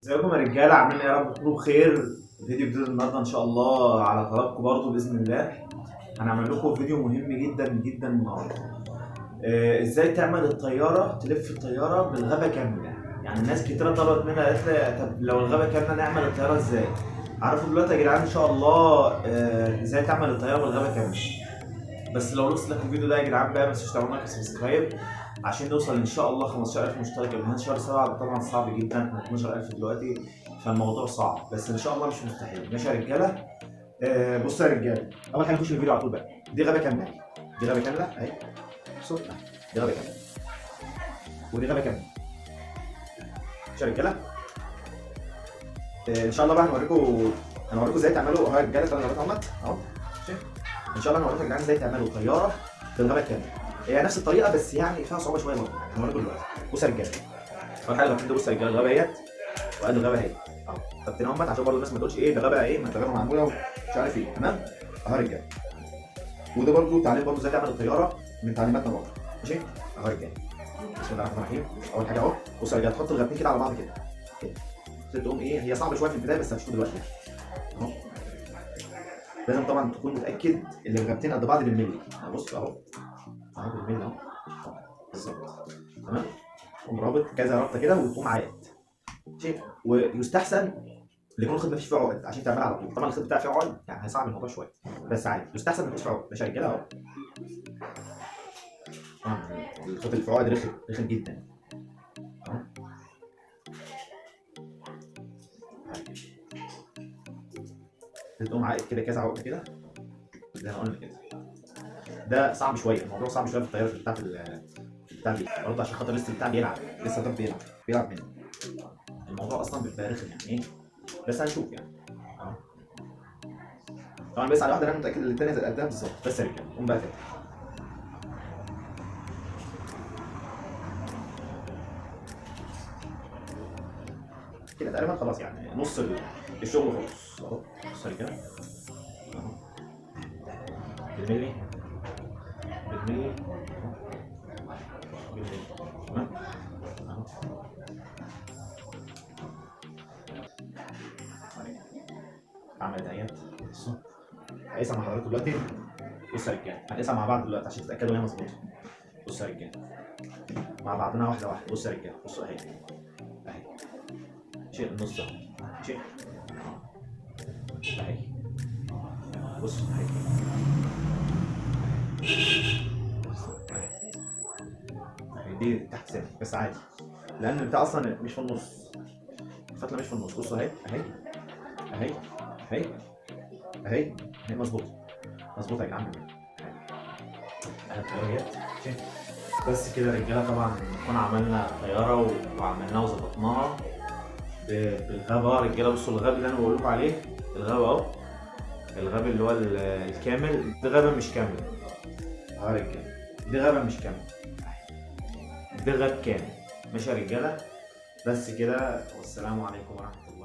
ازيكم يا رجاله؟ عاملين ايه؟ يا رب تكونوا بخير. فيديو جديد النهارده ان شاء الله على طلبكم برضه باذن الله. هنعمل لكم فيديو مهم جدا جدا النهارده. ازاي تعمل الطياره، تلف الطياره بالغابه كامله. يعني الناس كتيره طلبت منها، قالت لي طب لو الغابه كامله نعمل الطياره ازاي؟ عارفوا دلوقتي يا جدعان ان شاء الله ازاي تعمل الطياره بالغابه كامله. بس لو وصل لك الفيديو ده يا جدعان بقى ما تنسوش تعملوا لايك وسبسكرايب عشان نوصل ان شاء الله 15000 مشترك قبل نهايه شهر 7. طبعا صعب جدا، احنا 12000 دلوقتي فالموضوع صعب، بس ان شاء الله مش مستحيل. ماشي يا رجاله؟ بصوا يا رجاله، اول حاجه نخش الفيديو على طول بقى. دي غابه كامله اهي، دي غابه كامله اهي. بصوا دي غابه كامله ودي غابه كامله. ماشي يا رجاله؟ ان شاء الله بقى هنوريكم ازاي تعملوا اهو يا رجاله. ثلاث غابات اهمت اهو. ماشي؟ ان شاء الله هنوريكم يا جدعان ازاي تعملوا طياره بالغابه كامله. هي نفس الطريقه بس يعني فيها صعوبه شويه برضه. هنوريكم دلوقتي. بصوا يا رجاله، اول حاجه الغابتين دول، بصوا يا رجاله الغابه اهيت وادي الغابه اهي اهو. غابتين اهمت عشان برضه الناس ما تقولش ايه ده غابه ايه، ما ده غابه معموله ومش عارف ايه. تمام اهو يا رجاله. وده برضه تعليم برضه ازاي تعمل الطياره من تعليماتنا برضه. ماشي اهو يا رجاله. بسم الله الرحمن الرحيم. اول حاجه اهو، بصوا يا رجاله، تحط الغابتين كده على بعض كده كده. تقوم ايه، هي صعبه شويه في البدايه بس هتشوفوا دلوقتي اهو. لازم طبعا تكون متاكد ان الغابتين قد بعض بالملي. بص اهو اهو بالملي اهو بالظبط. تمام. تقوم رابط كذا رابطه كده وتقوم عايد. ماشي. ويستحسن اللي يكون الخيط مفيش فيه عقد عشان تعملها على طول. طبعا الخيط بتاع فيه عقد يعني هيصعب الموضوع شويه، بس عادي يستحسن مفيش فيه عقد. ماشي يا رجاله اهو. الخيط اللي فيه عقد رخم رخم جدا اهو. تقوم عايد كده كذا عقده كده زي ما قلنا كده. ده صعب شويه، الموضوع صعب شويه في الطياره بتاع دي برضه عشان خاطر لسه بتاع بيلعب، لسه ده بيلعب منه. الموضوع اصلا بيبقى رخم يعني ايه، بس هنشوف يعني اهو. طبعا بس على واحده انا متاكد ان الثانيه زي قدها بالظبط. بس يا رجاله قوم بقى كده كده تقريبا خلاص، يعني نص الشغل خلص اهو. بص يا رجاله اهو بالملي بالملي اهو بالملي. تمام اهو. عملت اهيت. بصوا هقيسها مع حضراتكم دلوقتي. بص يا رجاله هنقيسها مع بعض دلوقتي عشان تتاكدوا ان هي مظبوطه. بص يا رجاله مع بعضنا واحده واحده. بص يا رجاله، بصوا اهي اهي. شيل النص اهو. ماشي اهي. بص اهي اهي اهي. دي تحت سنة بس عادي لان البتاع اصلا مش في النص، الفتله مش في النص. بصوا اهي اهي اهي اهي اهي اهي. مظبوطه مظبوطه يا جدعان. اهي الطيارات. بس كده يا رجاله، طبعا نكون عملنا طياره وعملناها وظبطناها بالغابه يا رجاله. بصوا الغاب اللي انا بقول لكم عليه، الغاب اهو، الغاب اللي هو الكامل. دي غابه مش كامله اهو يا رجاله، دي غابه مش كامله، ده غاب كامل. ماشي يا رجاله؟ بس كده، والسلام عليكم ورحمه الله.